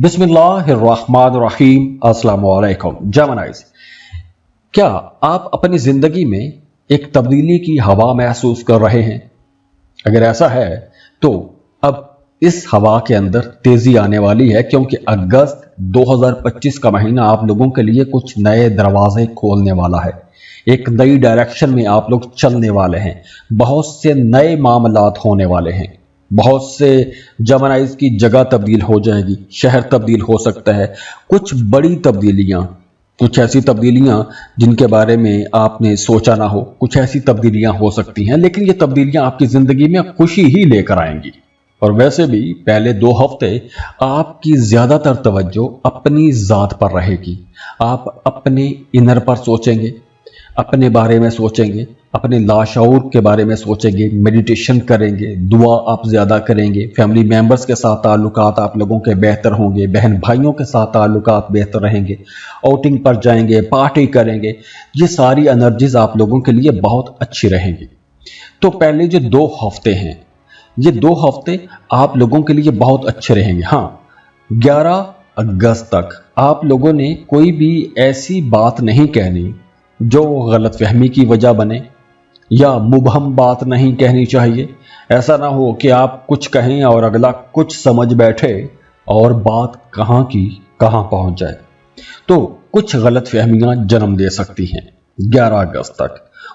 बिस्मिल्लाहिर्रहमानिर्रहीम। अस्सलाम वालेकुम जेमिनीज। क्या आप अपनी जिंदगी में एक तब्दीली की हवा महसूस कर रहे हैं? अगर ऐसा है तो अब इस हवा के अंदर तेजी आने वाली है, क्योंकि अगस्त 2025 का महीना आप लोगों के लिए कुछ नए दरवाजे खोलने वाला है। एक नई डायरेक्शन में आप लोग चलने वाले हैं। बहुत से नए मामलात होने वाले हैं। बहुत से जेमिनीज की जगह तब्दील हो जाएगी, शहर तब्दील हो सकता है। कुछ बड़ी तब्दीलियां, कुछ ऐसी तब्दीलियां जिनके बारे में आपने सोचा ना हो, कुछ ऐसी तब्दीलियां हो सकती हैं, लेकिन ये तब्दीलियां आपकी जिंदगी में खुशी ही लेकर आएंगी। और वैसे भी पहले 2 हफ्ते आपकी ज्यादातर तवज्जो अपनी जात पर रहेगी। आप अपने इनर पर सोचेंगे, अपने बारे में सोचेंगे, अपने लाशऊर के बारे में सोचेंगे, मेडिटेशन करेंगे, दुआ आप ज़्यादा करेंगे, फैमिली मेंबर्स के साथ ताल्लुकात आप लोगों के बेहतर होंगे, बहन भाइयों के साथ ताल्लुकात बेहतर रहेंगे, आउटिंग पर जाएंगे, पार्टी करेंगे। ये सारी एनर्जीज आप लोगों के लिए बहुत अच्छी रहेंगी। तो पहले जो 2 हफ्ते हैं, ये 2 हफ्ते आप लोगों के लिए बहुत अच्छे रहेंगे। हाँ, 11 अगस्त तक आप लोगों ने कोई भी ऐसी बात नहीं कहनी जो गलतफहमी की वजह बने, या मुबहम बात नहीं कहनी चाहिए। ऐसा ना हो कि आप कुछ कहें और अगला कुछ समझ बैठे और बात कहाँ की कहाँ पहुंच जाए। तो कुछ गलतफहमियां जन्म दे सकती हैं 11 अगस्त तक।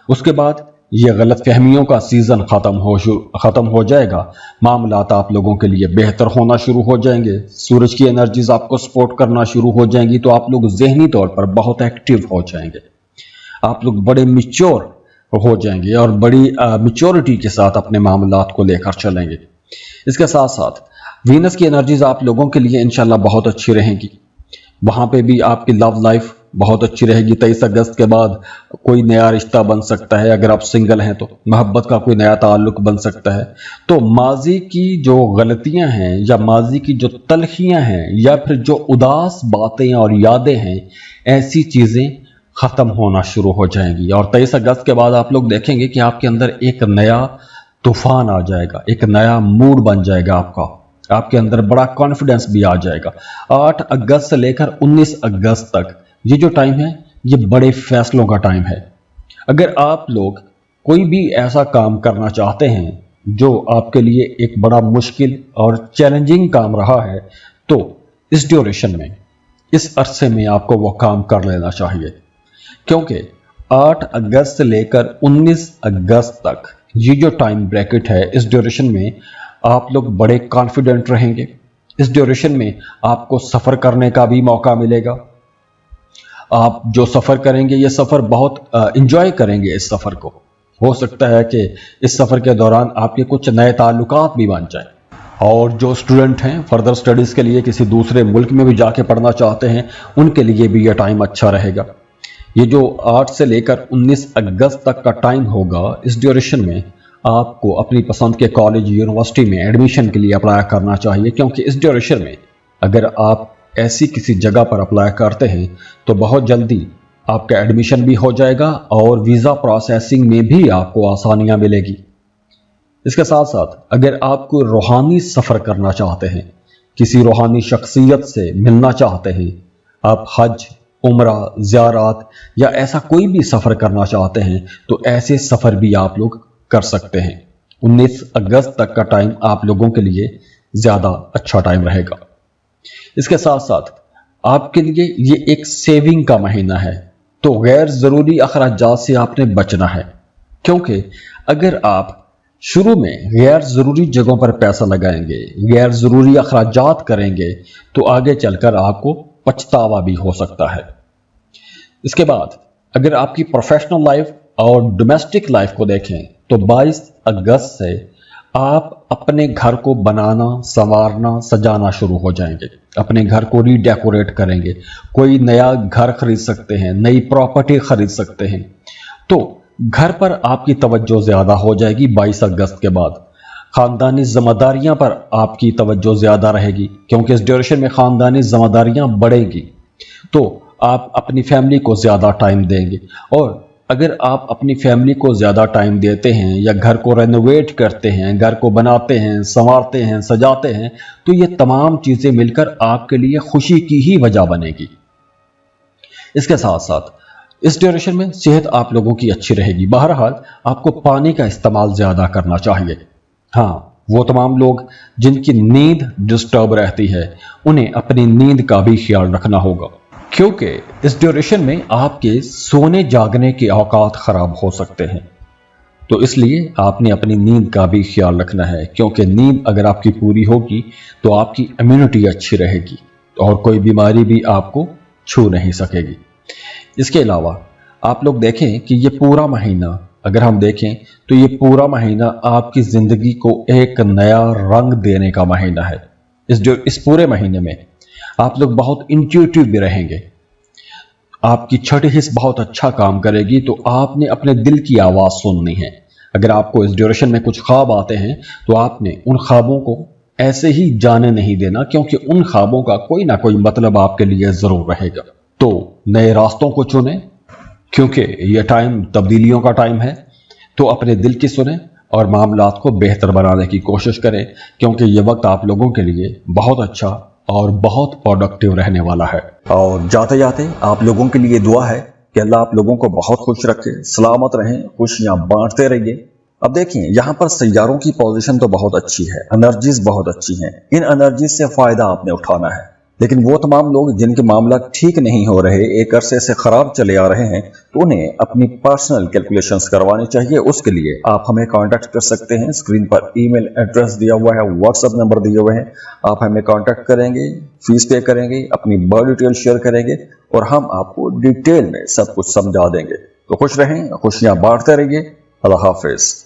उसके बाद ये गलतफहमियों का सीजन खत्म हो जाएगा। मामलात आप लोगों के लिए बेहतर होना शुरू हो जाएंगे। सूरज की एनर्जीज आपको सपोर्ट करना शुरू हो जाएंगी, तो आप लोग जहनी तौर पर बहुत एक्टिव हो जाएंगे। आप लोग बड़े मिच्योर हो जाएंगे और बड़ी मिच्योरिटी के साथ अपने मामलात को लेकर चलेंगे। इसके साथ साथ वीनस की एनर्जीज आप लोगों के लिए इंशाल्लाह बहुत अच्छी रहेंगी। वहां पे भी आपकी लव लाइफ बहुत अच्छी रहेगी। 23 अगस्त के बाद कोई नया रिश्ता बन सकता है। अगर आप सिंगल हैं तो मोहब्बत का कोई नया ताल्लुक बन सकता है। तो माजी की जो गलतियां हैं, या माजी की जो तलखियां हैं, या फिर जो उदास बातें और यादें हैं, ऐसी चीजें खत्म होना शुरू हो जाएंगी। और 23 अगस्त के बाद आप लोग देखेंगे कि आपके अंदर एक नया तूफान आ जाएगा, एक नया मूड बन जाएगा आपके अंदर बड़ा कॉन्फिडेंस भी आ जाएगा। 8 अगस्त से लेकर 19 अगस्त तक ये जो टाइम है, ये बड़े फैसलों का टाइम है। अगर आप लोग कोई भी ऐसा काम करना चाहते हैं जो आपके लिए एक बड़ा मुश्किल और चैलेंजिंग काम रहा है, तो इस ड्यूरेशन में, इस अरसे में आपको वो काम कर लेना चाहिए। क्योंकि 8 अगस्त से लेकर 19 अगस्त तक ये जो टाइम ब्रैकेट है, इस ड्यूरेशन में आप लोग बड़े कॉन्फिडेंट रहेंगे। इस ड्यूरेशन में आपको सफ़र करने का भी मौका मिलेगा। आप जो सफ़र करेंगे, ये सफ़र बहुत इंजॉय करेंगे। इस सफ़र को हो सकता है कि इस सफ़र के दौरान आपके कुछ नए ताल्लुकात भी बन जाए। और जो स्टूडेंट हैं, फर्दर स्टडीज़ के लिए किसी दूसरे मुल्क में भी जाके पढ़ना चाहते हैं, उनके लिए भी यह टाइम अच्छा रहेगा। ये जो 8 से लेकर 19 अगस्त तक का टाइम होगा, इस ड्यूरेशन में आपको अपनी पसंद के कॉलेज, यूनिवर्सिटी में एडमिशन के लिए अप्लाई करना चाहिए। क्योंकि इस ड्यूरेशन में अगर आप ऐसी किसी जगह पर अप्लाई करते हैं तो बहुत जल्दी आपका एडमिशन भी हो जाएगा और वीज़ा प्रोसेसिंग में भी आपको आसानियां मिलेगी। इसके साथ साथ अगर आप कोई रूहानी सफ़र करना चाहते हैं, किसी रूहानी शख्सियत से मिलना चाहते हैं, आप हज, उम्रा, ज़ियारत या ऐसा कोई भी सफ़र करना चाहते हैं, तो ऐसे सफ़र भी आप लोग कर सकते हैं। 19 अगस्त तक का टाइम आप लोगों के लिए ज़्यादा अच्छा टाइम रहेगा। इसके साथ साथ आपके लिए ये एक सेविंग का महीना है, तो गैर ज़रूरी अखराजात से आपने बचना है। क्योंकि अगर आप शुरू में गैर ज़रूरी जगहों पर पैसा लगाएंगे, गैर ज़रूरी अखराजात करेंगे, तो आगे चलकर आपको पछतावा भी हो सकता है। इसके बाद अगर आपकी प्रोफेशनल लाइफ और डोमेस्टिक लाइफ को देखें, तो 22 अगस्त से आप अपने घर को बनाना, संवारना, सजाना शुरू हो जाएंगे। अपने घर को रीडेकोरेट करेंगे। कोई नया घर खरीद सकते हैं, नई प्रॉपर्टी खरीद सकते हैं। तो घर पर आपकी तवज्जो ज़्यादा हो जाएगी 22 अगस्त के बाद। ख़ानदानी ज़िम्मेदारियां पर आपकी तवज्जो ज़्यादा रहेगी, क्योंकि इस ड्यूरेशन में ख़ानदानी ज़िम्मेदारियां बढ़ेगी। तो आप अपनी फैमिली को ज़्यादा टाइम देंगे और اگر آپ اپنی فیملی کو زیادہ ٹائم دیتے ہیں یا گھر کو رینوویٹ کرتے ہیں، گھر کو بناتے ہیں، سنوارتے ہیں، سجاتے ہیں، تو یہ تمام چیزیں مل کر آپ کے لیے خوشی کی ہی وجہ بنے گی۔ اس کے ساتھ ساتھ اس ڈیوریشن میں صحت آپ لوگوں کی اچھی رہے گی۔ بہرحال آپ کو پانی کا استعمال زیادہ کرنا چاہیے۔ ہاں، وہ تمام لوگ جن کی نیند ڈسٹرب رہتی ہے انہیں اپنی نیند کا بھی خیال رکھنا ہوگا، کیونکہ اس ڈیوریشن میں آپ کے سونے جاگنے کے اوقات خراب ہو سکتے ہیں۔ تو اس لیے آپ نے اپنی نیند کا بھی خیال رکھنا ہے، کیونکہ نیند اگر آپ کی پوری ہوگی تو آپ کی امیونٹی اچھی رہے گی اور کوئی بیماری بھی آپ کو چھو نہیں سکے گی۔ اس کے علاوہ آپ لوگ دیکھیں کہ یہ پورا مہینہ، اگر ہم دیکھیں تو یہ پورا مہینہ آپ کی زندگی کو ایک نیا رنگ دینے کا مہینہ ہے۔ اس پورے مہینے میں آپ لوگ بہت انٹیوٹیو بھی رہیں گے، آپ کی چھٹی حص بہت اچھا کام کرے گی، تو آپ نے اپنے دل کی آواز سننی ہے۔ اگر آپ کو اس ڈیوریشن میں کچھ خواب آتے ہیں تو آپ نے ان خوابوں کو ایسے ہی جانے نہیں دینا، کیونکہ ان خوابوں کا کوئی نہ کوئی مطلب آپ کے لیے ضرور رہے گا۔ تو نئے راستوں کو چنیں، کیونکہ یہ ٹائم تبدیلیوں کا ٹائم ہے۔ تو اپنے دل کی سنیں اور معاملات کو بہتر بنانے کی کوشش کریں، کیونکہ یہ وقت آپ لوگوں کے لیے بہت اچھا اور بہت پروڈکٹیو رہنے والا ہے۔ اور جاتے جاتے آپ لوگوں کے لیے دعا ہے کہ اللہ آپ لوگوں کو بہت خوش رکھے، سلامت رہیں، خوشیاں بانٹتے رہیے۔ اب دیکھیں یہاں پر سیاروں کی پوزیشن تو بہت اچھی ہے، انرجیز بہت اچھی ہیں، ان انرجیز سے فائدہ آپ نے اٹھانا ہے۔ لیکن وہ تمام لوگ جن کے معاملات ٹھیک نہیں ہو رہے، ایک عرصے سے خراب چلے آ رہے ہیں، تو انہیں اپنی پرسنل کیلکولیشنز کروانی چاہیے۔ اس کے لیے آپ ہمیں کانٹیکٹ کر سکتے ہیں، اسکرین پر ای میل ایڈریس دیا ہوا ہے، واٹس ایپ نمبر دیے ہوئے ہیں، آپ ہمیں کانٹیکٹ کریں گے، فیس پے کریں گے، اپنی برتھ ڈیٹیل شیئر کریں گے اور ہم آپ کو ڈیٹیل میں سب کچھ سمجھا دیں گے۔ تو خوش رہیں، خوشیاں بانٹتے رہیے۔ اللہ حافظ۔